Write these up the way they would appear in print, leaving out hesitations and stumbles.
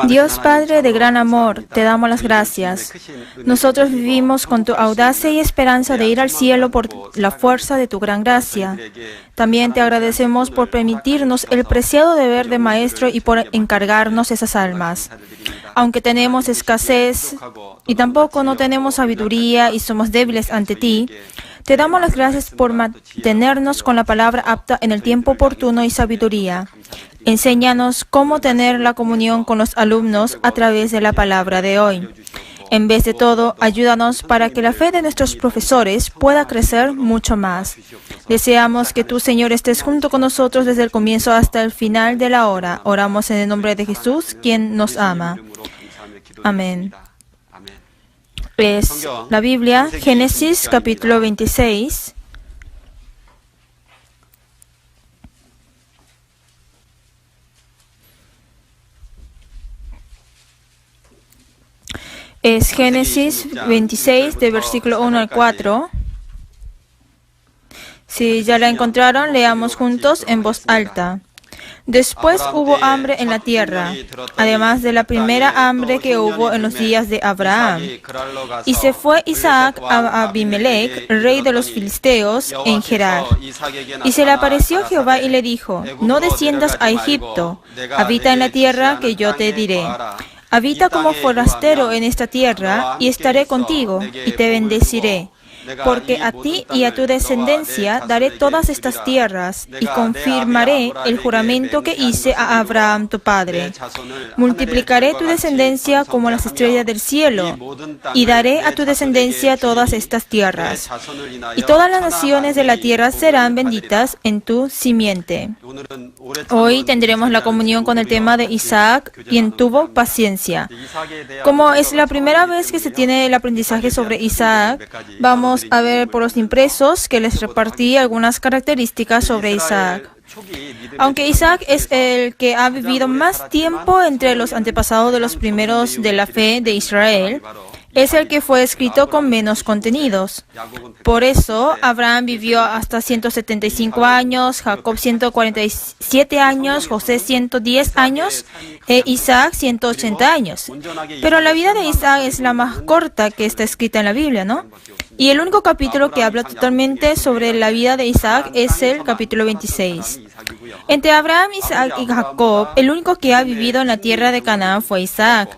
Dios Padre de gran amor, te damos las gracias. Nosotros vivimos con tu audacia y esperanza de ir al cielo por la fuerza de tu gran gracia. También te agradecemos por permitirnos el preciado deber de maestro y por encargarnos esas almas. Aunque tenemos escasez y tampoco no tenemos sabiduría y somos débiles ante ti, te damos las gracias por mantenernos con la palabra apta en el tiempo oportuno y sabiduría. Enséñanos cómo tener la comunión con los alumnos a través de la palabra de hoy. En vez de todo, ayúdanos para que la fe de nuestros profesores pueda crecer mucho más. Deseamos que tú, Señor, estés junto con nosotros desde el comienzo hasta el final de la hora. Oramos en el nombre de Jesús, quien nos ama. Amén. Es la Biblia, Génesis capítulo 26. Es Génesis 26, de versículo 1 al 4. Si ya la encontraron, leamos juntos en voz alta. Después hubo hambre en la tierra, además de la primera hambre que hubo en los días de Abraham. Y se fue Isaac a Abimelech, rey de los filisteos, en Gerar. Y se le apareció Jehová y le dijo: No desciendas a Egipto, habita en la tierra que yo te diré. Habita como forastero en esta tierra, y estaré contigo, y te bendeciré. Porque a ti y a tu descendencia daré todas estas tierras, y confirmaré el juramento que hice a Abraham tu padre. Multiplicaré tu descendencia como las estrellas del cielo, y daré a tu descendencia todas estas tierras. Y todas las naciones de la tierra serán benditas en tu simiente. Hoy tendremos la comunión con el tema de Isaac, quien tuvo paciencia. Como es la primera vez que se tiene el aprendizaje sobre Isaac, vamos a ver por los impresos que les repartí algunas características sobre Isaac. Aunque Isaac es el que ha vivido más tiempo entre los antepasados de los primeros de la fe de Israel, es el que fue escrito con menos contenidos. Por eso, Abraham vivió hasta 175 años, Jacob 147 años, José 110 años e Isaac 180 años. Pero la vida de Isaac es la más corta que está escrita en la Biblia, ¿no? Y el único capítulo que habla totalmente sobre la vida de Isaac es el capítulo 26. Entre Abraham, Isaac y Jacob, el único que ha vivido en la tierra de Canaán fue Isaac.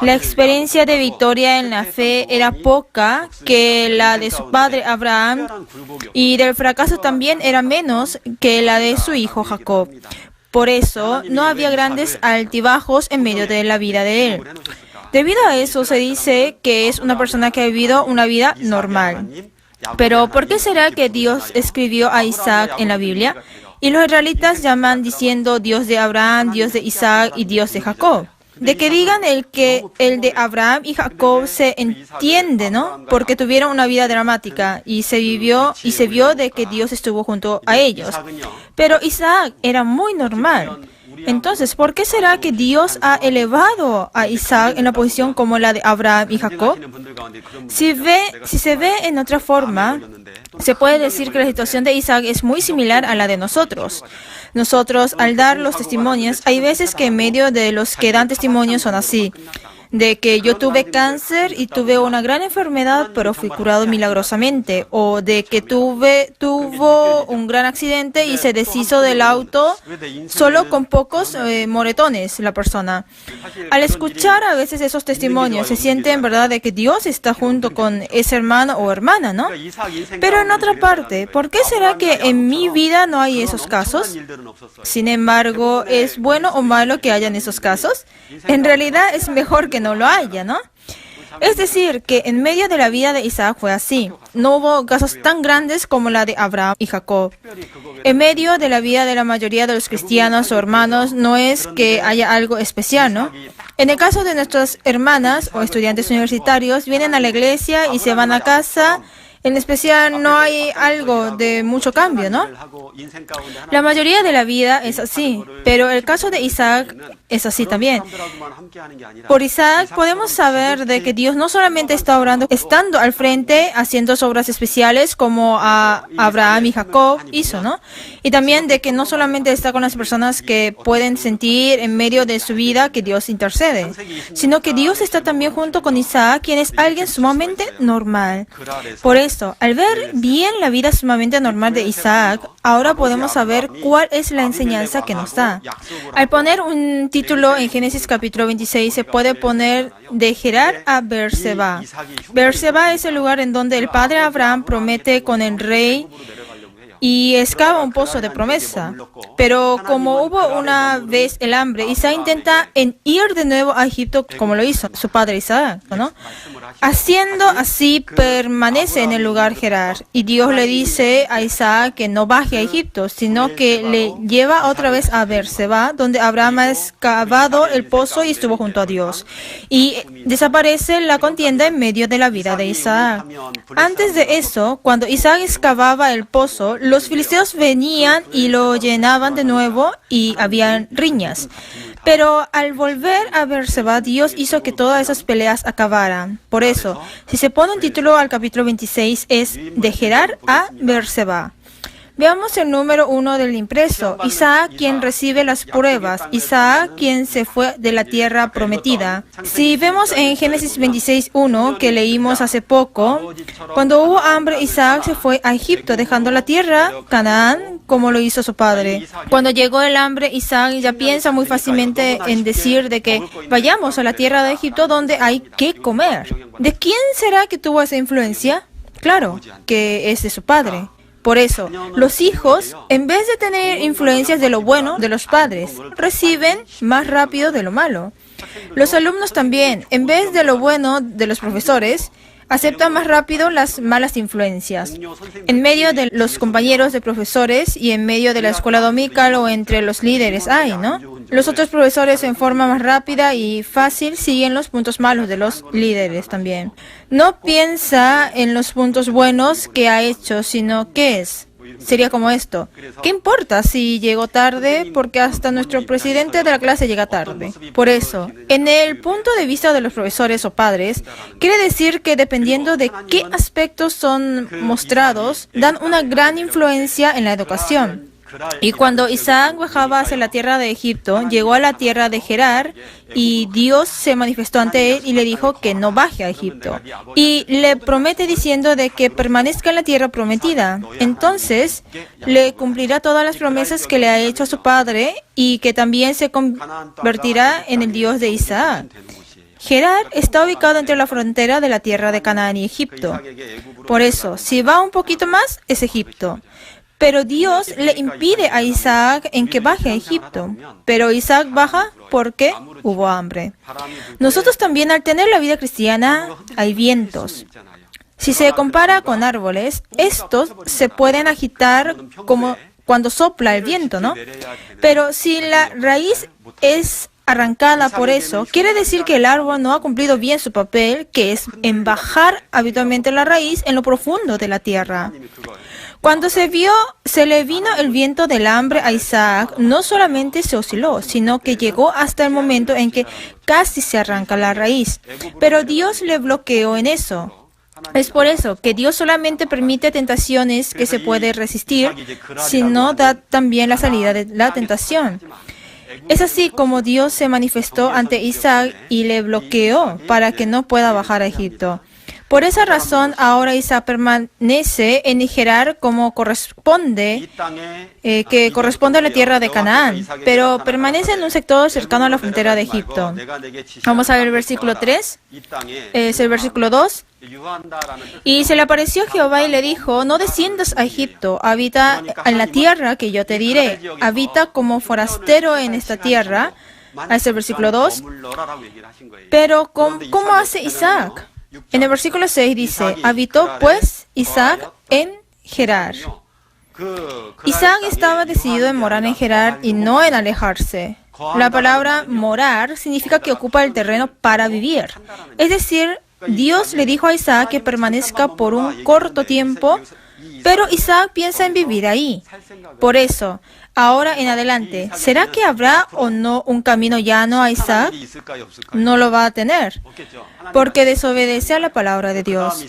La experiencia de victoria en la fe era poca que la de su padre Abraham, y del fracaso también era menos que la de su hijo Jacob. Por eso, no había grandes altibajos en medio de la vida de él. Debido a eso, se dice que es una persona que ha vivido una vida normal. Pero, ¿por qué será que Dios escribió a Isaac en la Biblia? Y los israelitas llaman diciendo Dios de Abraham, Dios de Isaac y Dios de Jacob. De que digan el de Abraham y Jacob se entiende, ¿no? Porque tuvieron una vida dramática y se vio de que Dios estuvo junto a ellos. Pero Isaac era muy normal. Entonces, ¿por qué será que Dios ha elevado a Isaac en la posición como la de Abraham y Jacob? Si se ve en otra forma, se puede decir que la situación de Isaac es muy similar a la de nosotros. Nosotros, al dar los testimonios, hay veces que en medio de los que dan testimonios son así. De que yo tuve cáncer y tuve una gran enfermedad, pero fui curado milagrosamente. O de que tuvo un gran accidente y se deshizo del auto solo con pocos moretones la persona. Al escuchar a veces esos testimonios, se siente en verdad de que Dios está junto con ese hermano o hermana, ¿no? Pero en otra parte, ¿por qué será que en mi vida no hay esos casos? Sin embargo, ¿es bueno o malo que hayan esos casos? En realidad es mejor que no lo haya, ¿no? Es decir, que en medio de la vida de Isaac fue así. No hubo casos tan grandes como la de Abraham y Jacob. En medio de la vida de la mayoría de los cristianos o hermanos no es que haya algo especial, ¿no? En el caso de nuestras hermanas o estudiantes universitarios, vienen a la iglesia y se van a casa En especial, no hay algo de mucho cambio, ¿no? La mayoría de la vida es así, pero el caso de Isaac es así también. Por Isaac podemos saber de que Dios no solamente está obrando, estando al frente, haciendo obras especiales como a Abraham y Jacob hizo, ¿no? Y también de que no solamente está con las personas que pueden sentir en medio de su vida que Dios intercede, sino que Dios está también junto con Isaac, quien es alguien sumamente normal. Por eso, al ver bien la vida sumamente normal de Isaac, ahora podemos saber cuál es la enseñanza que nos da. Al poner un título en Génesis capítulo 26, se puede poner de Gerar a Beerseba. Beerseba es el lugar en donde el padre Abraham promete con el rey y excava un pozo de promesa. Pero como hubo una vez el hambre, Isaac intenta ir de nuevo a Egipto como lo hizo su padre Isaac, ¿no? Haciendo así, permanece en el lugar Gerar. Y Dios le dice a Isaac que no baje a Egipto, sino que le lleva otra vez a Beerseba, donde Abraham ha excavado el pozo y estuvo junto a Dios. Y desaparece la contienda en medio de la vida de Isaac. Antes de eso, cuando Isaac excavaba el pozo, los filisteos venían y lo llenaban de nuevo y habían riñas. Pero al volver a Beerseba, Dios hizo que todas esas peleas acabaran. Por eso, si se pone un título al capítulo 26, es de Gerar a Beerseba. Veamos el número 1 del impreso. Isaac, quien recibe las pruebas. Isaac, quien se fue de la tierra prometida. Si vemos en Génesis 26:1, que leímos hace poco, cuando hubo hambre, Isaac se fue a Egipto, dejando la tierra, Canaán, como lo hizo su padre. Cuando llegó el hambre, Isaac ya piensa muy fácilmente en decir de que vayamos a la tierra de Egipto donde hay que comer. ¿De quién será que tuvo esa influencia? Claro, que es de su padre. Por eso, los hijos, en vez de tener influencias de lo bueno de los padres, reciben más rápido de lo malo. Los alumnos también, en vez de lo bueno de los profesores, aceptan más rápido las malas influencias. En medio de los compañeros de profesores y en medio de la escuela dominical o entre los líderes hay, ¿no? Los otros profesores en forma más rápida y fácil siguen los puntos malos de los líderes también. No piensa en los puntos buenos que ha hecho, sino qué es. Sería como esto. ¿Qué importa si llegó tarde? Porque hasta nuestro presidente de la clase llega tarde. Por eso, en el punto de vista de los profesores o padres, quiere decir que dependiendo de qué aspectos son mostrados, dan una gran influencia en la educación. Y cuando Isaac viajaba hacia la tierra de Egipto, llegó a la tierra de Gerar y Dios se manifestó ante él y le dijo que no baje a Egipto. Y le promete diciendo de que permanezca en la tierra prometida. Entonces, le cumplirá todas las promesas que le ha hecho a su padre y que también se convertirá en el Dios de Isaac. Gerar está ubicado entre la frontera de la tierra de Canaán y Egipto. Por eso, si va un poquito más, es Egipto. Pero Dios le impide a Isaac en que baje a Egipto. Pero Isaac baja porque hubo hambre. Nosotros también, al tener la vida cristiana, hay vientos. Si se compara con árboles, estos se pueden agitar como cuando sopla el viento, ¿no? Pero si la raíz es arrancada por eso, quiere decir que el árbol no ha cumplido bien su papel, que es en bajar habitualmente la raíz en lo profundo de la tierra. Cuando se le vino el viento del hambre a Isaac, no solamente se osciló, sino que llegó hasta el momento en que casi se arranca la raíz. Pero Dios le bloqueó en eso. Es por eso que Dios solamente permite tentaciones que se puede resistir, sino da también la salida de la tentación. Es así como Dios se manifestó ante Isaac y le bloqueó para que no pueda bajar a Egipto. Por esa razón, ahora Isaac permanece en Gerar como corresponde, que corresponde a la tierra de Canaán, pero permanece en un sector cercano a la frontera de Egipto. Vamos a ver el versículo 3, es el versículo 2. Y se le apareció Jehová y le dijo, no desciendas a Egipto, habita en la tierra que yo te diré, habita como forastero en esta tierra. Es el versículo 2. Pero, ¿cómo hace Isaac? En el versículo 6 dice, habitó pues Isaac en Gerar. Isaac estaba decidido en morar en Gerar y no en alejarse. La palabra morar significa que ocupa el terreno para vivir. Es decir, Dios le dijo a Isaac que permanezca por un corto tiempo, pero Isaac piensa en vivir ahí. Por eso, ahora en adelante, ¿será que habrá o no un camino llano a Isaac? No lo va a tener, porque desobedece a la palabra de Dios.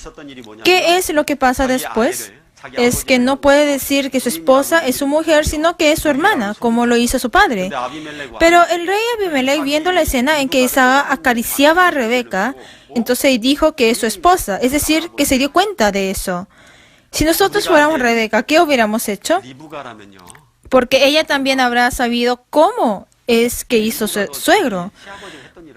¿Qué es lo que pasa después? Es que no puede decir que su esposa es su mujer, sino que es su hermana, como lo hizo su padre. Pero el rey Abimelech, viendo la escena en que Isaac acariciaba a Rebeca, entonces dijo que es su esposa, es decir, que se dio cuenta de eso. Si nosotros fuéramos Rebeca, ¿qué hubiéramos hecho? Porque ella también habrá sabido cómo es que hizo su suegro.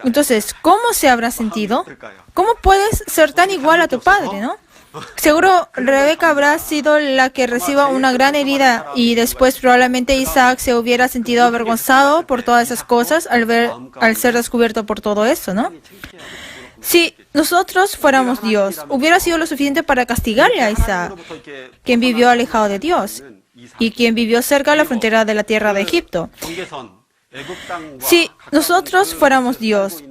Entonces, ¿cómo se habrá sentido? ¿Cómo puedes ser tan igual a tu padre, no? Seguro Rebeca habrá sido la que reciba una gran herida y después probablemente Isaac se hubiera sentido avergonzado por todas esas cosas al ser descubierto por todo eso, ¿no? Si nosotros fuéramos Dios, hubiera sido lo suficiente para castigarle a Isaac, quien vivió alejado de Dios y quien vivió cerca de la frontera de la tierra de Egipto. Si nosotros fuéramos Dios,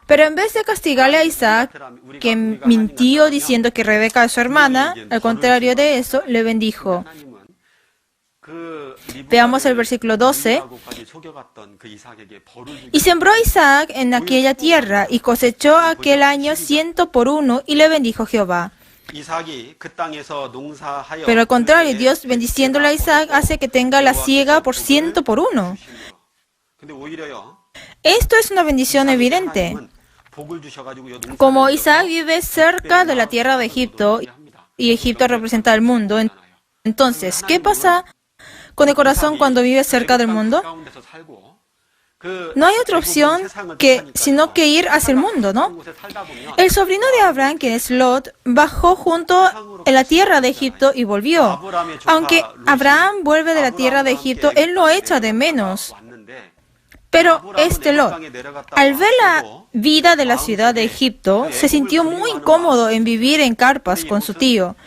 pero en vez de castigarle a Isaac, quien mintió diciendo que Rebeca es su hermana, al contrario de eso, le bendijo. Veamos el versículo 12. Y sembró Isaac en aquella tierra y cosechó aquel año 100 por 1 y le bendijo Jehová. Pero al contrario, Dios bendiciéndole a Isaac hace que tenga la siega por 100 por 1. Esto es una bendición evidente. Como Isaac vive cerca de la tierra de Egipto y Egipto representa al mundo, entonces, ¿qué pasa con el corazón cuando vive cerca del mundo? No hay otra opción sino que ir hacia el mundo, ¿no? El sobrino de Abraham, quien es Lot, bajó junto en la tierra de Egipto y volvió. Aunque Abraham vuelve de la tierra de Egipto, él no echa de menos. Pero Lot, al ver la vida de la ciudad de Egipto, se sintió muy incómodo en vivir en carpas con su tío.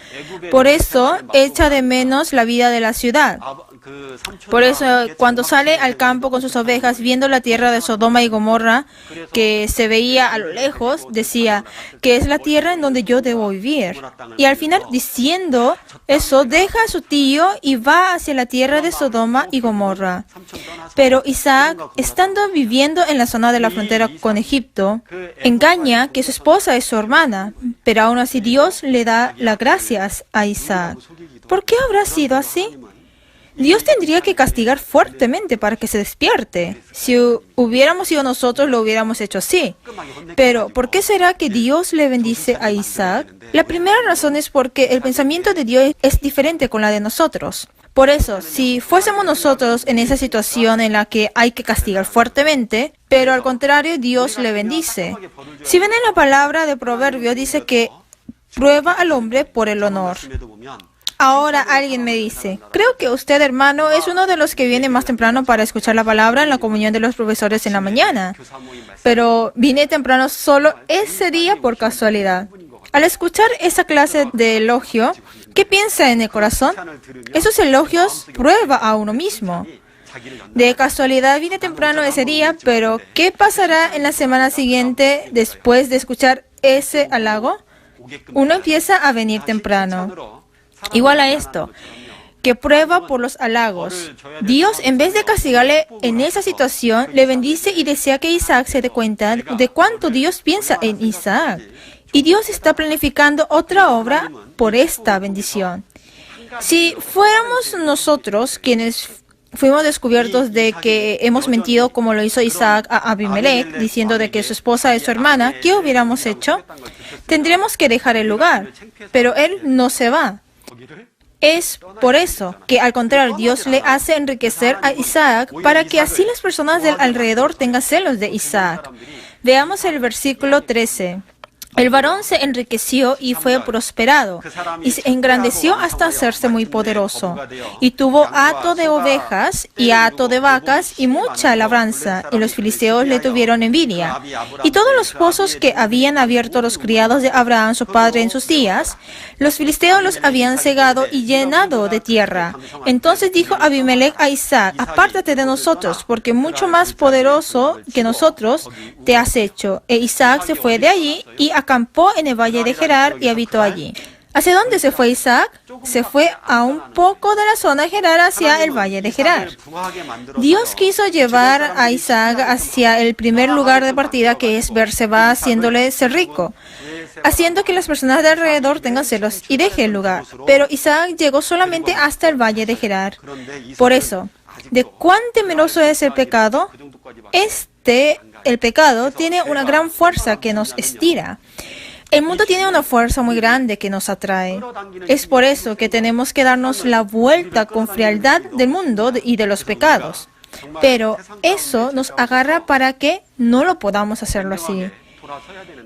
Por eso echa de menos la vida de la ciudad. Por eso, cuando sale al campo con sus ovejas, viendo la tierra de Sodoma y Gomorra, que se veía a lo lejos, decía que es la tierra en donde yo debo vivir. Y al final, diciendo eso, deja a su tío y va hacia la tierra de Sodoma y Gomorra. Pero Isaac, estando viviendo en la zona de la frontera con Egipto, engaña que su esposa es su hermana, pero aún así Dios le da las gracias a Isaac. ¿Por qué habrá sido así? Dios tendría que castigar fuertemente para que se despierte. Si hubiéramos sido nosotros, lo hubiéramos hecho así. Pero, ¿por qué será que Dios le bendice a Isaac? La primera razón es porque el pensamiento de Dios es diferente con la de nosotros. Por eso, si fuésemos nosotros en esa situación en la que hay que castigar fuertemente, pero al contrario, Dios le bendice. Si ven en la palabra de Proverbio, dice que prueba al hombre por el honor. Ahora alguien me dice, creo que usted, hermano, es uno de los que viene más temprano para escuchar la palabra en la comunión de los profesores en la mañana. Pero vine temprano solo ese día por casualidad. Al escuchar esa clase de elogio, ¿qué piensa en el corazón? Esos elogios prueba a uno mismo. De casualidad vine temprano ese día, pero ¿qué pasará en la semana siguiente después de escuchar ese halago? Uno empieza a venir temprano. Igual a esto, que prueba por los halagos. Dios, en vez de castigarle en esa situación, le bendice y desea que Isaac se dé cuenta de cuánto Dios piensa en Isaac. Y Dios está planificando otra obra por esta bendición. Si fuéramos nosotros quienes fuimos descubiertos de que hemos mentido como lo hizo Isaac a Abimelech, diciendo de que su esposa es su hermana, ¿qué hubiéramos hecho? Tendremos que dejar el lugar, pero él no se va. Es por eso que, al contrario, Dios le hace enriquecer a Isaac para que así las personas del alrededor tengan celos de Isaac. Veamos el versículo 13. El varón se enriqueció y fue prosperado, y se engrandeció hasta hacerse muy poderoso. Y tuvo hato de ovejas y hato de vacas y mucha labranza, y los filisteos le tuvieron envidia. Y todos los pozos que habían abierto los criados de Abraham su padre en sus días, los filisteos los habían cegado y llenado de tierra. Entonces dijo Abimelech a Isaac, apártate de nosotros, porque mucho más poderoso que nosotros te has hecho. E Isaac se fue de allí y acampó en el valle de Gerar y habitó allí. ¿Hacia dónde se fue Isaac? Se fue a un poco de la zona de Gerar hacia el valle de Gerar. Dios quiso llevar a Isaac hacia el primer lugar de partida, que es Beerseba, haciéndole ser rico, haciendo que las personas de alrededor tengan celos y deje el lugar. Pero Isaac llegó solamente hasta el valle de Gerar. Por eso, ¿de cuán temeroso es el pecado? El pecado tiene una gran fuerza que nos estira. El mundo tiene una fuerza muy grande que nos atrae. Es por eso que tenemos que darnos la vuelta con frialdad del mundo y de los pecados. Pero eso nos agarra para que no lo podamos hacerlo así.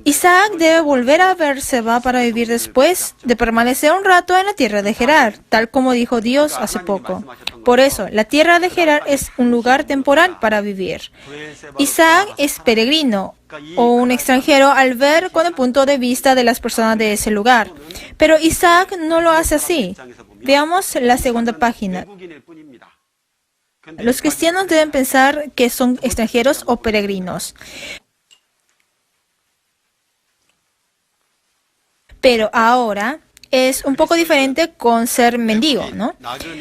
Isaac debe volver a Beerseba para vivir después de permanecer un rato en la tierra de Gerar, tal como dijo Dios hace poco. Por eso, la tierra de Gerar es un lugar temporal para vivir. Isaac es peregrino o un extranjero al ver con el punto de vista de las personas de ese lugar. Pero Isaac no lo hace así. Veamos la segunda página. Los cristianos deben pensar que son extranjeros o peregrinos. Pero ahora es un poco diferente con ser mendigo, ¿no?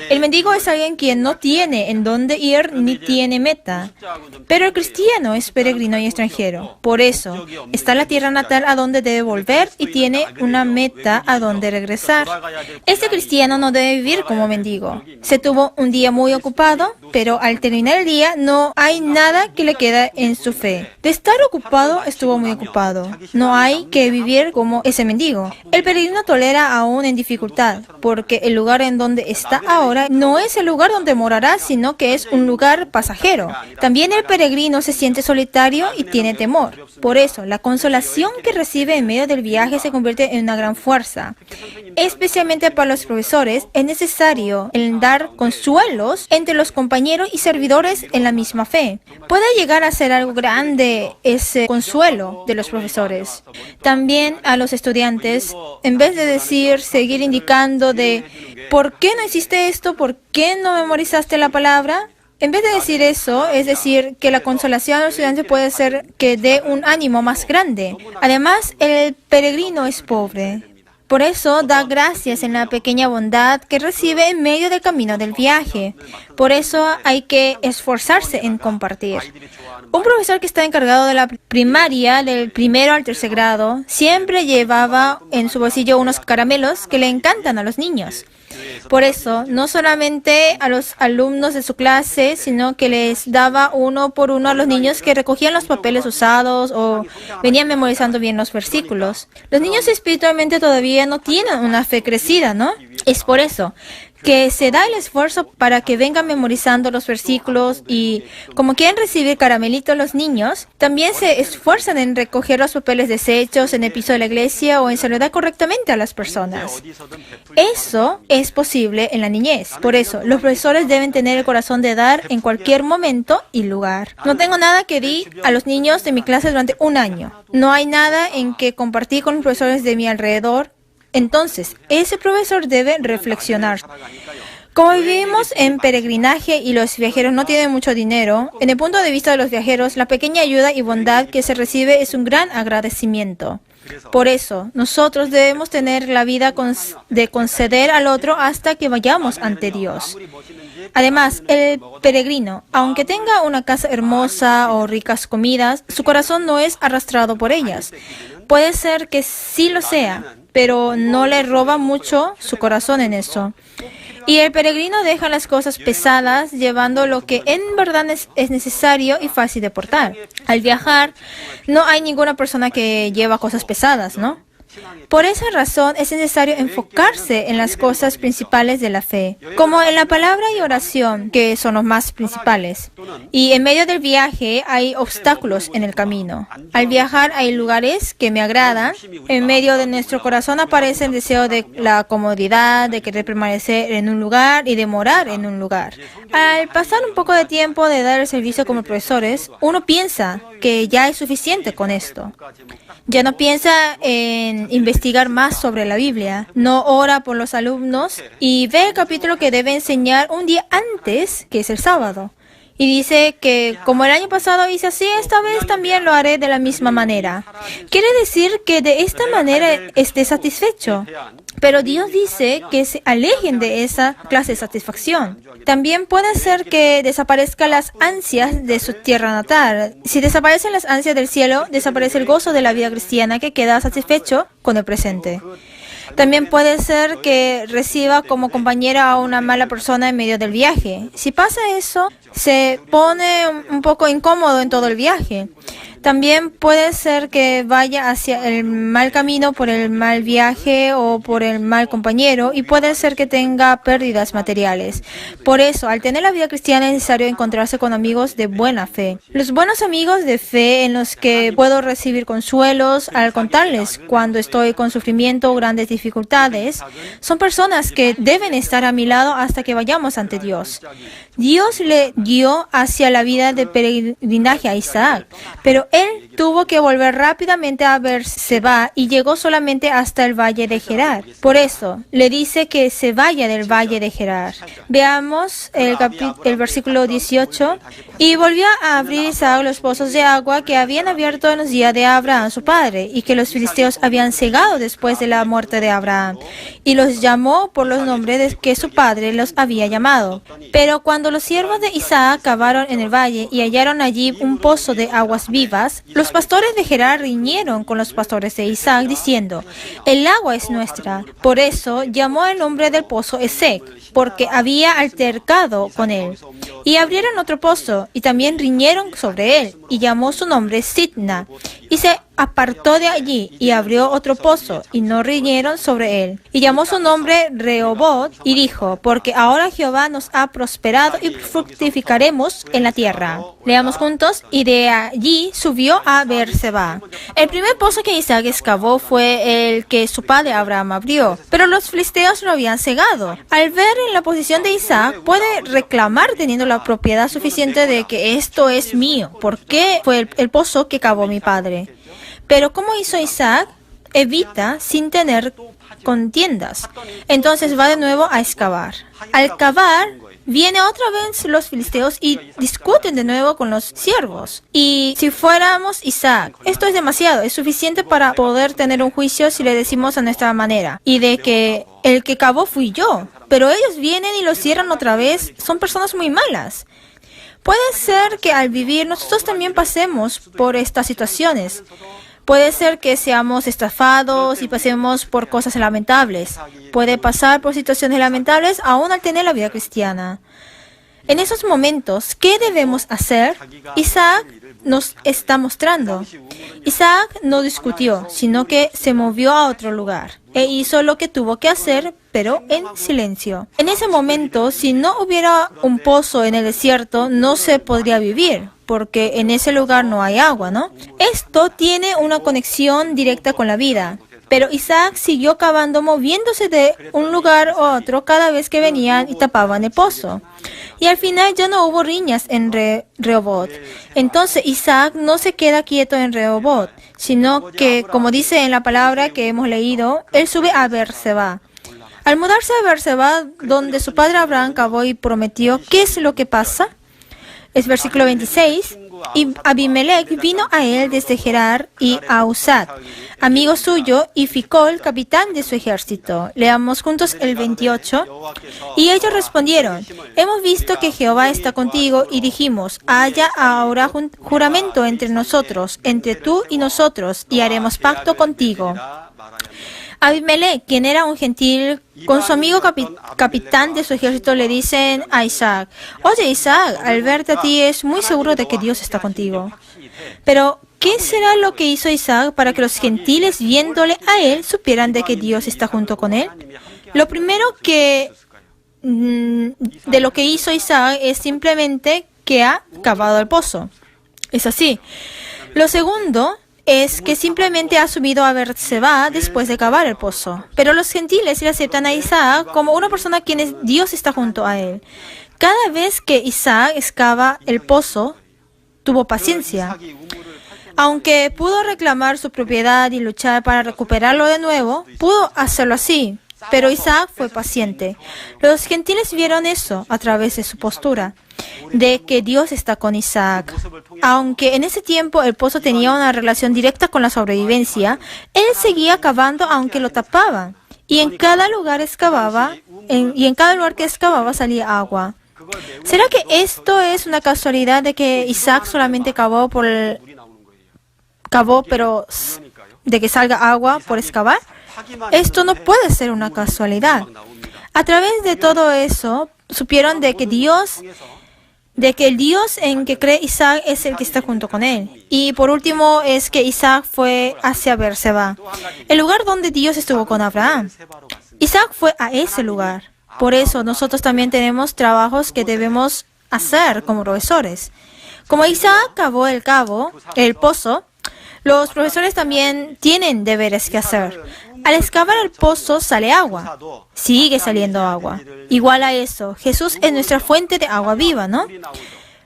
El mendigo es alguien quien no tiene en dónde ir ni tiene meta. Pero el cristiano es peregrino y extranjero. Por eso, está la tierra natal a donde debe volver y tiene una meta a donde regresar. Este cristiano no debe vivir como mendigo. Se tuvo un día muy ocupado, pero al terminar el día no hay nada que le queda en su fe. De estar ocupado, estuvo muy ocupado. No hay que vivir como ese mendigo. El peregrino tolera aún en dificultad, porque el lugar en donde está ahora no es el lugar donde morará, sino que es un lugar pasajero. También el peregrino se siente solitario y tiene temor. Por eso, la consolación que recibe en medio del viaje se convierte en una gran fuerza. Especialmente para los profesores, es necesario el dar consuelos entre los compañeros y servidores en la misma fe. Puede llegar a ser algo grande ese consuelo de los profesores. También a los estudiantes, en vez de seguir indicando de ¿por qué no hiciste esto? ¿Por qué no memorizaste la palabra? En vez de decir eso, es decir, que la consolación al estudiante puede ser que dé un ánimo más grande. Además, el peregrino es pobre. Por eso da gracias en la pequeña bondad que recibe en medio del camino del viaje. Por eso hay que esforzarse en compartir. Un profesor que está encargado de la primaria, del primero al tercer grado, siempre llevaba en su bolsillo unos caramelos que le encantan a los niños. Por eso, no solamente a los alumnos de su clase, sino que les daba uno por uno a los niños que recogían los papeles usados o venían memorizando bien los versículos. Los niños espiritualmente todavía no tienen una fe crecida, ¿no? Es por eso que se da el esfuerzo para que vengan memorizando los versículos y como quieren recibir caramelitos los niños, también se esfuerzan en recoger los papeles deshechos en el piso de la iglesia o en saludar correctamente a las personas. Eso es posible en la niñez. Por eso, los profesores deben tener el corazón de dar en cualquier momento y lugar. No tengo nada que di a los niños de mi clase durante un año. No hay nada en que compartir con los profesores de mi alrededor. Entonces, ese profesor debe reflexionar. Como vivimos en peregrinaje y los viajeros no tienen mucho dinero, en el punto de vista de los viajeros, la pequeña ayuda y bondad que se recibe es un gran agradecimiento. Por eso, nosotros debemos tener la vida de conceder al otro hasta que vayamos ante Dios. Además, el peregrino, aunque tenga una casa hermosa o ricas comidas, su corazón no es arrastrado por ellas. Puede ser que sí lo sea, pero no le roba mucho su corazón en eso. Y el peregrino deja las cosas pesadas, llevando lo que en verdad es necesario y fácil de portar. Al viajar, no hay ninguna persona que lleva cosas pesadas, ¿no? Por esa razón es necesario enfocarse en las cosas principales de la fe, como en la palabra y oración, que son los más principales. Y en medio del viaje hay obstáculos en el camino. Al viajar hay lugares que me agradan. En medio de nuestro corazón aparece el deseo de la comodidad, de querer permanecer en un lugar y de morar en un lugar. Al pasar un poco de tiempo de dar el servicio como profesores, uno piensa que ya es suficiente con esto. Ya no piensa en investigar más sobre la Biblia, no ora por los alumnos y ve el capítulo que debe enseñar un día antes, que es el sábado. Y dice que como el año pasado hice así, esta vez también lo haré de la misma manera. Quiere decir que de esta manera esté satisfecho. Pero Dios dice que se alejen de esa clase de satisfacción. También puede ser que desaparezcan las ansias de su tierra natal. Si desaparecen las ansias del cielo, desaparece el gozo de la vida cristiana que queda satisfecho con el presente. También puede ser que reciba como compañera a una mala persona en medio del viaje. Si pasa eso, se pone un poco incómodo en todo el viaje. También puede ser que vaya hacia el mal camino por el mal viaje o por el mal compañero, y puede ser que tenga pérdidas materiales. Por eso, al tener la vida cristiana es necesario encontrarse con amigos de buena fe. Los buenos amigos de fe en los que puedo recibir consuelos al contarles cuando estoy con sufrimiento o grandes dificultades, son personas que deben estar a mi lado hasta que vayamos ante Dios. Dios le guió hacia la vida de peregrinaje a Isaac, pero él tuvo que volver rápidamente a Beerseba y llegó solamente hasta el valle de Gerar. Por eso, le dice que se vaya del valle de Gerar. Veamos el versículo 18. Y volvió a abrir Isaac los pozos de agua que habían abierto en los días de Abraham, su padre, y que los filisteos habían cegado después de la muerte de Abraham. Y los llamó por los nombres que su padre los había llamado. Pero cuando los siervos de Isaac cavaron en el valle y hallaron allí un pozo de aguas vivas, los pastores de Gerar riñeron con los pastores de Isaac, diciendo: el agua es nuestra. Por eso llamó el nombre del pozo Esek, porque había altercado con él. Y abrieron otro pozo, y también riñeron sobre él, y llamó su nombre Sitna. Y se apartó de allí, y abrió otro pozo, y no riñeron sobre él. Y llamó su nombre Rehobot, y dijo: porque ahora Jehová nos ha prosperado y fructificaremos en la tierra. Leamos juntos. Y de allí subió a Beerseba. El primer pozo que Isaac excavó fue el que su padre Abraham abrió, pero los filisteos lo habían cegado. Al ver en la posición de Isaac, puede reclamar teniendo la propiedad suficiente de que esto es mío, porque fue el pozo que cavó mi padre. Pero ¿cómo hizo Isaac? Evita sin tener contiendas. Entonces va de nuevo a excavar. Al cavar, viene otra vez los filisteos y discuten de nuevo con los siervos. Y si fuéramos Isaac, esto es demasiado, es suficiente para poder tener un juicio si le decimos a nuestra manera. Y de que el que cavó fui yo. Pero ellos vienen y lo cierran otra vez. Son personas muy malas. Puede ser que al vivir nosotros también pasemos por estas situaciones. Puede ser que seamos estafados y pasemos por cosas lamentables. Puede pasar por situaciones lamentables aún al tener la vida cristiana. En esos momentos, ¿qué debemos hacer? Isaac nos está mostrando. Isaac no discutió, sino que se movió a otro lugar e hizo lo que tuvo que hacer, pero en silencio. En ese momento, si no hubiera un pozo en el desierto, no se podría vivir, porque en ese lugar no hay agua, ¿no? Esto tiene una conexión directa con la vida. Pero Isaac siguió cavando, moviéndose de un lugar a otro cada vez que venían y tapaban el pozo. Y al final ya no hubo riñas en Rehobot. Entonces Isaac no se queda quieto en Rehobot, sino que, como dice en la palabra que hemos leído, él sube a Beerseba. Al mudarse a Beerseba, donde su padre Abraham cavó y prometió, ¿qué es lo que pasa? Es versículo 26. Y Abimelech vino a él desde Gerar y a Usat, amigo suyo, y Ficol, capitán de su ejército. Leamos juntos el 28. Y ellos respondieron: hemos visto que Jehová está contigo, y dijimos: haya ahora juramento entre nosotros, entre tú y nosotros, y haremos pacto contigo. Abimelech, quien era un gentil, con su amigo capitán de su ejército, le dicen a Isaac: oye Isaac, al verte a ti es muy seguro de que Dios está contigo. Pero, ¿qué será lo que hizo Isaac para que los gentiles, viéndole a él, supieran de que Dios está junto con él? Lo primero de lo que hizo Isaac es simplemente que ha cavado el pozo. Es así. Lo segundo es que simplemente ha subido a Beerseba después de cavar el pozo. Pero los gentiles le aceptan a Isaac como una persona a quien Dios está junto a él. Cada vez que Isaac excava el pozo, tuvo paciencia. Aunque pudo reclamar su propiedad y luchar para recuperarlo de nuevo, pudo hacerlo así. pero Isaac fue paciente. Los gentiles vieron eso a través de su postura, de que Dios está con Isaac. Aunque en ese tiempo el pozo tenía una relación directa con la sobrevivencia, él seguía cavando aunque lo tapaban. Y en cada lugar que excavaba salía agua. ¿Será que esto es una casualidad de que Isaac solamente cavó pero de que salga agua por excavar? Esto no puede ser una casualidad. A través de todo eso, supieron de que el Dios en que cree Isaac es el que está junto con él. Y por último es que Isaac fue hacia Beerseba, el lugar donde Dios estuvo con Abraham. Isaac fue a ese lugar. Por eso nosotros también tenemos trabajos que debemos hacer como profesores. Como Isaac cavó el pozo, los profesores también tienen deberes que hacer. Al excavar el pozo sale agua. Sigue saliendo agua. Igual a eso, Jesús es nuestra fuente de agua viva, ¿no?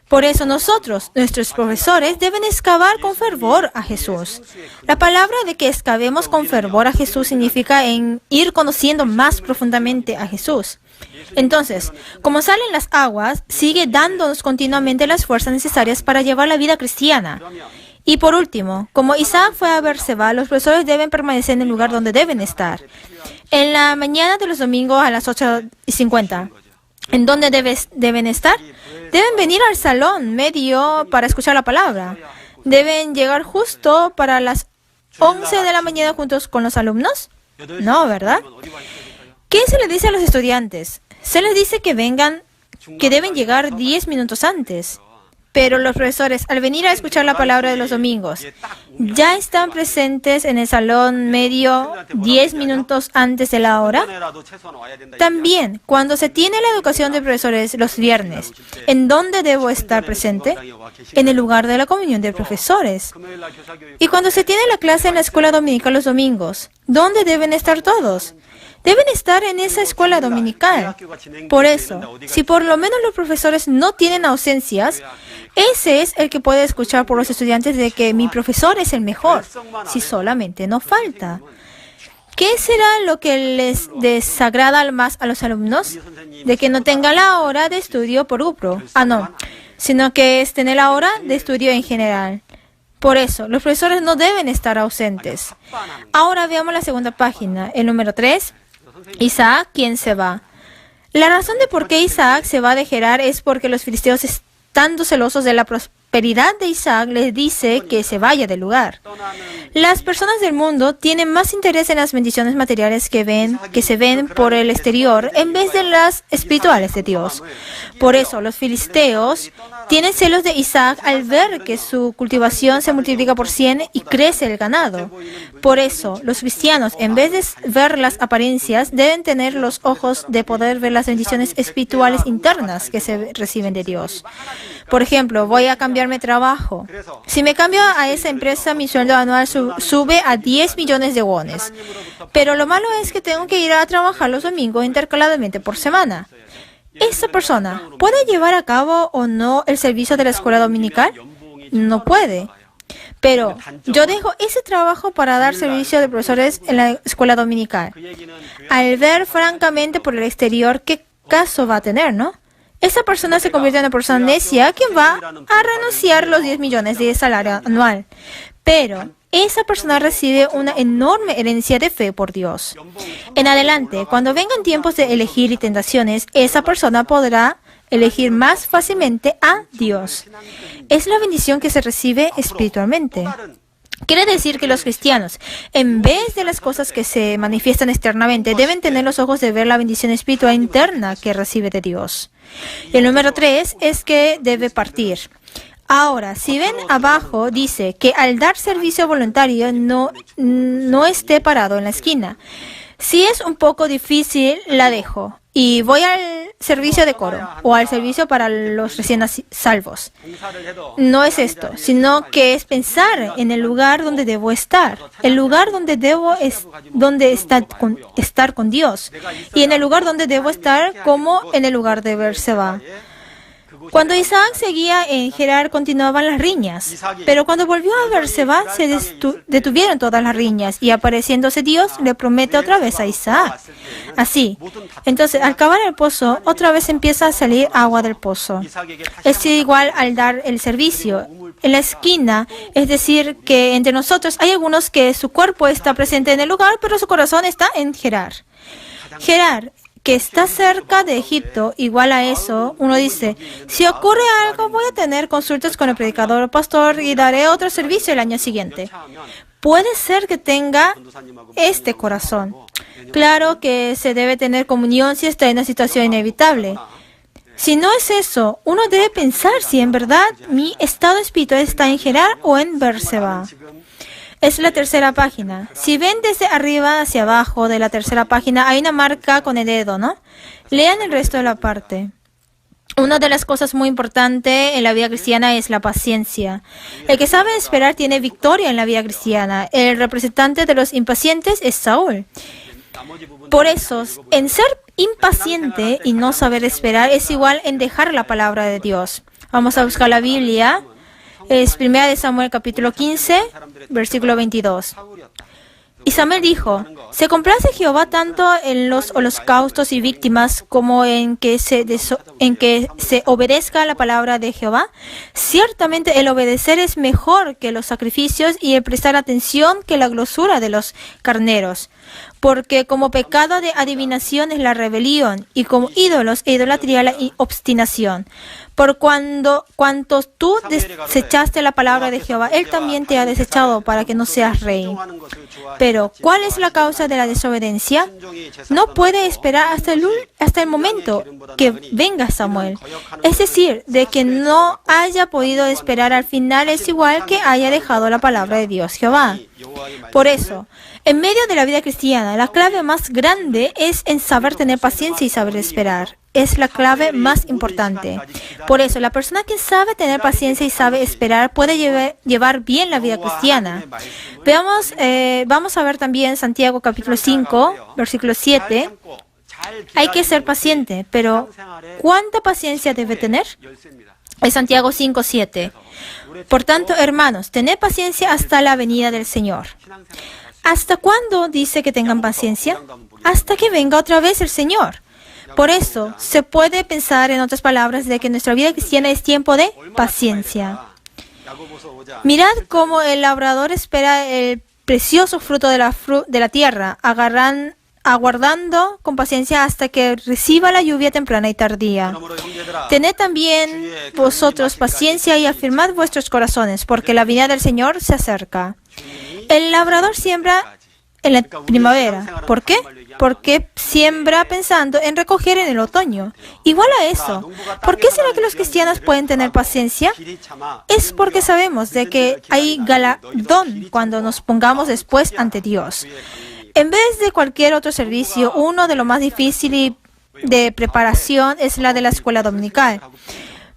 Por eso nosotros, nuestros profesores, deben excavar con fervor a Jesús. La palabra de que excavemos con fervor a Jesús significa ir conociendo más profundamente a Jesús. Entonces, como salen las aguas, sigue dándonos continuamente las fuerzas necesarias para llevar la vida cristiana. Y por último, como Isaac fue a Beerseba, los profesores deben permanecer en el lugar donde deben estar. En la mañana de los domingos a las 8:50. ¿En dónde deben estar? Deben venir al salón medio para escuchar la palabra. ¿Deben llegar justo para las 11 de la mañana juntos con los alumnos? No, ¿verdad? ¿Qué se les dice a los estudiantes? Se les dice que deben llegar 10 minutos antes. Pero los profesores, al venir a escuchar la palabra de los domingos, ¿ya están presentes en el salón medio 10 minutos antes de la hora? También, cuando se tiene la educación de profesores los viernes, ¿en dónde debo estar presente? En el lugar de la comunión de profesores. Y cuando se tiene la clase en la escuela dominical los domingos, ¿dónde deben estar todos? Deben estar en esa escuela dominical. Por eso, si por lo menos los profesores no tienen ausencias, ese es el que puede escuchar por los estudiantes de que mi profesor es el mejor, si solamente no falta. ¿Qué será lo que les desagrada más a los alumnos? De que no tengan la hora de estudio por grupo. No, sino que es tener la hora de estudio en general. Por eso, los profesores no deben estar ausentes. Ahora veamos la segunda página, el número 3. Isaac, ¿quién se va? La razón de por qué Isaac se va de Gerar es porque los filisteos, estando celosos de la prosperidad de Isaac, les dice que se vaya del lugar. Las personas del mundo tienen más interés en las bendiciones materiales que se ven por el exterior en vez de las espirituales de Dios. Por eso, los filisteos tienen celos de Isaac al ver que su cultivación se multiplica por 100 y crece el ganado. Por eso, los cristianos, en vez de ver las apariencias, deben tener los ojos de poder ver las bendiciones espirituales internas que se reciben de Dios. Por ejemplo, voy a cambiarme de trabajo. Si me cambio a esa empresa, mi sueldo anual sube a 10 millones de wones. Pero lo malo es que tengo que ir a trabajar los domingos intercaladamente por semana. ¿Esa persona puede llevar a cabo o no el servicio de la escuela dominical? No puede. Pero yo dejo ese trabajo para dar servicio de profesores en la escuela dominical. Al ver francamente por el exterior, ¿qué caso va a tener, no? Esa persona se convierte en una persona necia que va a renunciar los 10 millones de salario anual. Pero esa persona recibe una enorme herencia de fe por Dios. En adelante, cuando vengan tiempos de elegir y tentaciones, esa persona podrá elegir más fácilmente a Dios. Es la bendición que se recibe espiritualmente. Quiere decir que los cristianos, en vez de las cosas que se manifiestan externamente, deben tener los ojos de ver la bendición espiritual interna que recibe de Dios. Y el número 3 es que debe partir. Ahora, si ven abajo, dice que al dar servicio voluntario no esté parado en la esquina. Si es un poco difícil, la dejo y voy al servicio de coro o al servicio para los recién salvos. No es esto, sino que es pensar en el lugar donde debo estar, el lugar donde debo estar con Dios y en el lugar donde debo estar como en el lugar de Beerseba. Cuando Isaac seguía en Gerar, continuaban las riñas. Pero cuando volvió a Beerseba, se detuvieron todas las riñas. Y apareciéndose Dios, le promete otra vez a Isaac. así. Entonces, al cavar el pozo, otra vez empieza a salir agua del pozo. Es igual al dar el servicio. En la esquina, es decir, que entre nosotros hay algunos que su cuerpo está presente en el lugar, pero su corazón está en Gerar. Gerar, que está cerca de Egipto, igual a eso, uno dice, si ocurre algo, voy a tener consultas con el predicador o pastor y daré otro servicio el año siguiente. Puede ser que tenga este corazón. Claro que se debe tener comunión si está en una situación inevitable. Si no es eso, uno debe pensar si en verdad mi estado espiritual está en Gerar o en Beerseba. Es la tercera página. Si ven desde arriba hacia abajo de la tercera página, hay una marca con el dedo, ¿no? Lean el resto de la parte. Una de las cosas muy importantes en la vida cristiana es la paciencia. El que sabe esperar tiene victoria en la vida cristiana. El representante de los impacientes es Saúl. Por eso, en ser impaciente y no saber esperar es igual en dejar la palabra de Dios. Vamos a buscar la Biblia. Es 1 Samuel capítulo 15, versículo 22. Y Samuel dijo, ¿se complace Jehová tanto en los holocaustos y víctimas como en que se obedezca a la palabra de Jehová? Ciertamente el obedecer es mejor que los sacrificios y el prestar atención que la grosura de los carneros. Porque como pecado de adivinación es la rebelión, y como ídolos e idolatría la obstinación. Por cuanto tú desechaste la palabra de Jehová, Él también te ha desechado para que no seas rey. Pero, ¿cuál es la causa de la desobediencia? No puede esperar hasta el momento que venga Samuel. Es decir, de que no haya podido esperar al final es igual que haya dejado la palabra de Dios Jehová. Por eso, en medio de la vida cristiana, la clave más grande es en saber tener paciencia y saber esperar. Es la clave más importante. Por eso, la persona que sabe tener paciencia y sabe esperar puede llevar bien la vida cristiana. Vamos a ver también Santiago capítulo 5, versículo 7. Hay que ser paciente, pero ¿cuánta paciencia debe tener? Es Santiago 5, 7. Por tanto, hermanos, tened paciencia hasta la venida del Señor. ¿Hasta cuándo dice que tengan paciencia? Hasta que venga otra vez el Señor. Por eso, se puede pensar, en otras palabras, de que nuestra vida cristiana es tiempo de paciencia. Mirad cómo el labrador espera el precioso fruto de la tierra, aguardando con paciencia hasta que reciba la lluvia temprana y tardía. Tened también vosotros paciencia y afirmad vuestros corazones, porque la venida del Señor se acerca. El labrador siembra en la primavera. ¿Por qué? Porque siembra pensando en recoger en el otoño. Igual a eso, ¿por qué será que los cristianos pueden tener paciencia? Es porque sabemos de que hay galardón cuando nos pongamos después ante Dios. En vez de cualquier otro servicio, uno de los más difíciles de preparación es la de la escuela dominical.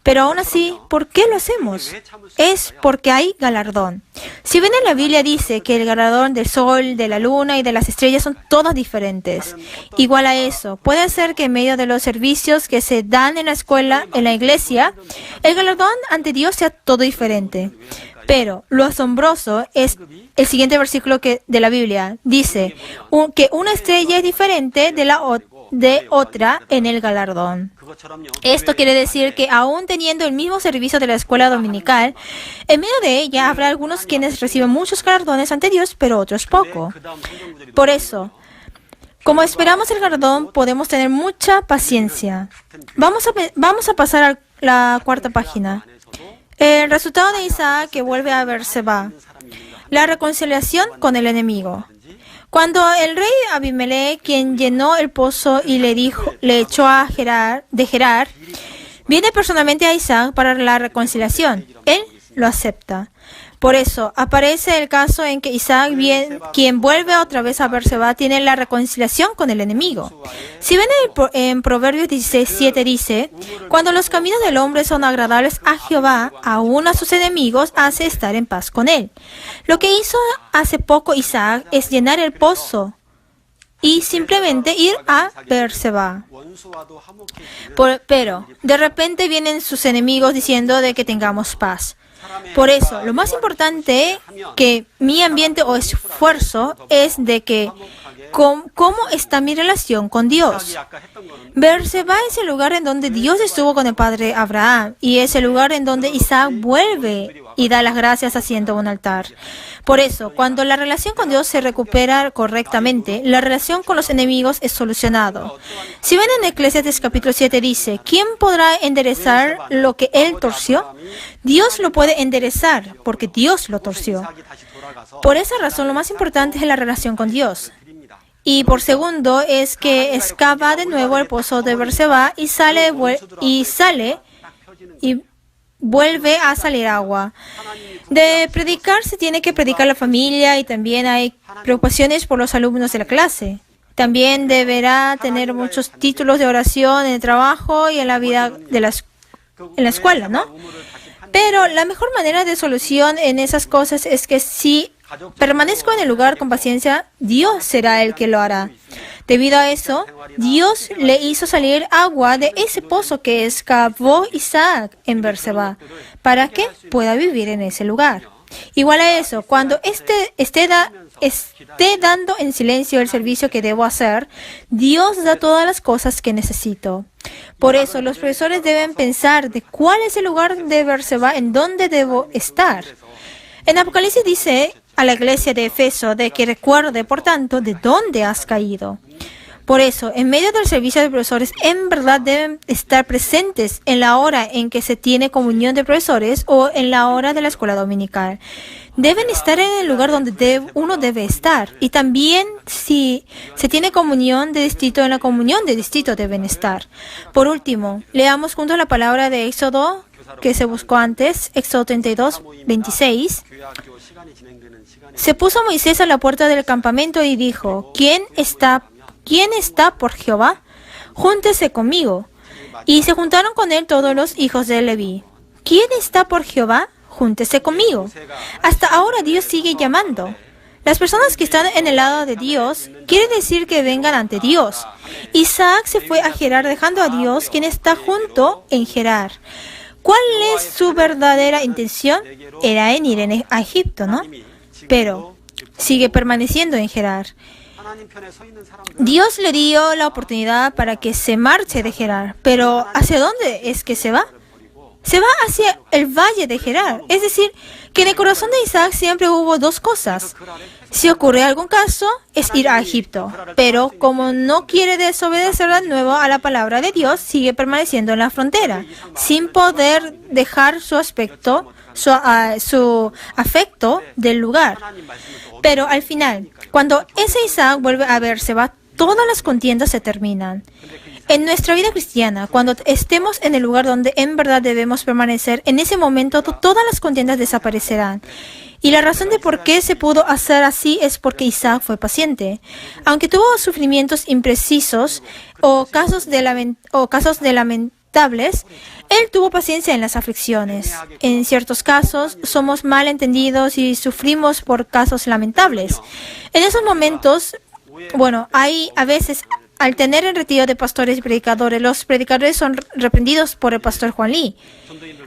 Pero aún así, ¿por qué lo hacemos? Es porque hay galardón. Si bien en la Biblia dice que el galardón del sol, de la luna y de las estrellas son todas diferentes. Igual a eso, puede ser que en medio de los servicios que se dan en la escuela, en la iglesia, el galardón ante Dios sea todo diferente. Pero lo asombroso es el siguiente versículo de la Biblia. Dice que una estrella es diferente de otra en el galardón. Esto quiere decir que aún teniendo el mismo servicio de la escuela dominical, en medio de ella habrá algunos quienes reciben muchos galardones ante Dios, pero otros poco. Por eso, como esperamos el galardón, podemos tener mucha paciencia. Vamos a pasar a la cuarta página. El resultado de Isaac que vuelve a Beerseba. La reconciliación con el enemigo. Cuando el rey Abimelech, quien llenó el pozo y le echó de Gerar, viene personalmente a Isaac para la reconciliación, él lo acepta. Por eso, aparece el caso en que Isaac, quien vuelve otra vez a Beerseba, tiene la reconciliación con el enemigo. Si ven en Proverbios 16:7 dice, cuando los caminos del hombre son agradables a Jehová, aún a sus enemigos hace estar en paz con él. Lo que hizo hace poco Isaac es llenar el pozo y simplemente ir a Beerseba. Pero de repente vienen sus enemigos diciendo de que tengamos paz. Por eso, lo más importante que mi ambiente o esfuerzo es de que ¿Cómo está mi relación con Dios? Beerseba es el lugar en donde Dios estuvo con el padre Abraham y es el lugar en donde Isaac vuelve y da las gracias haciendo un altar. Por eso, cuando la relación con Dios se recupera correctamente, la relación con los enemigos es solucionado. Si ven en Eclesiastes capítulo 7 dice, ¿quién podrá enderezar lo que él torció? Dios lo puede enderezar porque Dios lo torció. Por esa razón, lo más importante es la relación con Dios. Y por segundo es que excava de nuevo el pozo de Beerseba y vuelve a salir agua. De predicar se tiene que predicar la familia y también hay preocupaciones por los alumnos de la clase. También deberá tener muchos títulos de oración en el trabajo y en la vida en la escuela, ¿no? Pero la mejor manera de solución en esas cosas es que si permanezco en el lugar con paciencia, Dios será el que lo hará. Debido a eso, Dios le hizo salir agua de ese pozo que excavó Isaac en Beerseba, para que pueda vivir en ese lugar. Igual a eso, cuando esté dando en silencio el servicio que debo hacer, Dios da todas las cosas que necesito. Por eso, los profesores deben pensar de cuál es el lugar de Beerseba en donde debo estar. En Apocalipsis dice a la iglesia de Efeso de que recuerde, por tanto, de dónde has caído. Por eso, en medio del servicio de profesores, en verdad deben estar presentes en la hora en que se tiene comunión de profesores o en la hora de la escuela dominical. Deben estar en el lugar donde uno debe estar. Y también, si se tiene comunión de distrito, en la comunión de distrito deben estar. Por último, leamos juntos la palabra de Éxodo que se buscó antes, Éxodo 32, 26. Se puso Moisés a la puerta del campamento y dijo, ¿Quién está por Jehová? Júntese conmigo. Y se juntaron con él todos los hijos de Leví. ¿Quién está por Jehová? Júntese conmigo. Hasta ahora Dios sigue llamando. Las personas que están en el lado de Dios quiere decir que vengan ante Dios. Isaac se fue a Gerar dejando a Dios, quien está junto en Gerar. ¿Cuál es su verdadera intención? Era en ir a Egipto, ¿no? Pero sigue permaneciendo en Gerar. Dios le dio la oportunidad para que se marche de Gerar, pero ¿hacia dónde es que se va? Se va hacia el valle de Gerar. Es decir, que en el corazón de Isaac siempre hubo dos cosas. Si ocurre algún caso, es ir a Egipto. Pero como no quiere desobedecer de nuevo a la palabra de Dios, sigue permaneciendo en la frontera, sin poder dejar su afecto del lugar. Pero al final, cuando ese Isaac vuelve a Beerseba, todas las contiendas se terminan. En nuestra vida cristiana, cuando estemos en el lugar donde en verdad debemos permanecer, en ese momento todas las contiendas desaparecerán. Y la razón de por qué se pudo hacer así es porque Isaac fue paciente. Aunque tuvo sufrimientos imprecisos o casos lamentables, él tuvo paciencia en las aflicciones. En ciertos casos, somos mal entendidos y sufrimos por casos lamentables. En esos momentos, hay a veces, al tener el retiro de pastores y predicadores, los predicadores son reprendidos por el pastor Juan Lee.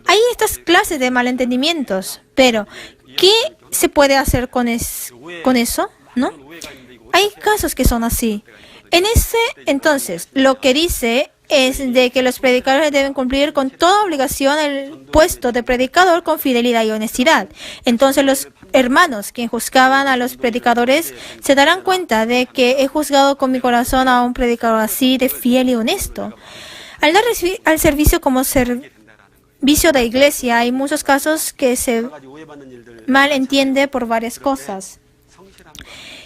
Hay estas clases de malentendimientos, pero ¿qué se puede hacer con eso? ¿No? Hay casos que son así. Entonces, lo que dice es de que los predicadores deben cumplir con toda obligación el puesto de predicador con fidelidad y honestidad. Entonces los hermanos que juzgaban a los predicadores se darán cuenta de que he juzgado con mi corazón a un predicador así de fiel y honesto. Al dar al servicio como servicio de iglesia, hay muchos casos que se malentiende por varias cosas.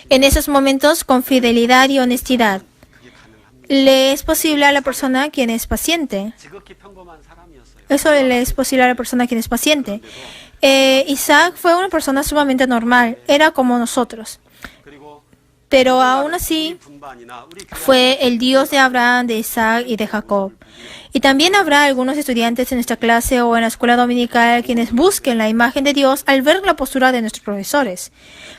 En esos momentos, con fidelidad y honestidad, le es posible a la persona quien es paciente. Eso le es posible a la persona quien es paciente. Isaac fue una persona sumamente normal, era como nosotros. Pero aún así, fue el Dios de Abraham, de Isaac y de Jacob. Y también habrá algunos estudiantes en nuestra clase o en la escuela dominical quienes busquen la imagen de Dios al ver la postura de nuestros profesores.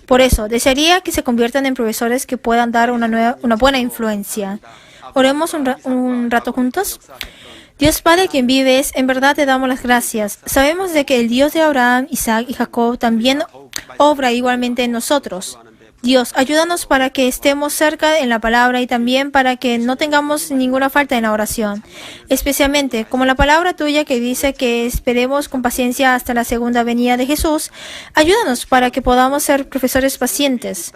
Por eso, desearía que se conviertan en profesores que puedan dar una buena influencia. Oremos un rato juntos. Dios Padre, quien vives, en verdad te damos las gracias. Sabemos de que el Dios de Abraham, Isaac y Jacob también obra igualmente en nosotros. Dios, ayúdanos para que estemos cerca en la palabra y también para que no tengamos ninguna falta en la oración. Especialmente, como la palabra tuya que dice que esperemos con paciencia hasta la segunda venida de Jesús, ayúdanos para que podamos ser profesores pacientes.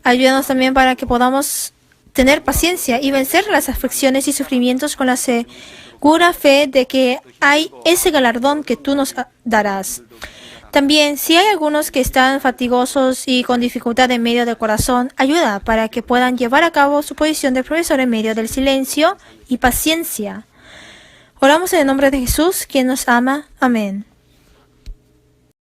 Ayúdanos también para que podamos tener paciencia y vencer las aflicciones y sufrimientos con la segura fe de que hay ese galardón que tú nos darás. También, si hay algunos que están fatigosos y con dificultad en medio del corazón, ayuda para que puedan llevar a cabo su posición de profesor en medio del silencio y paciencia. Oramos en el nombre de Jesús, quien nos ama. Amén.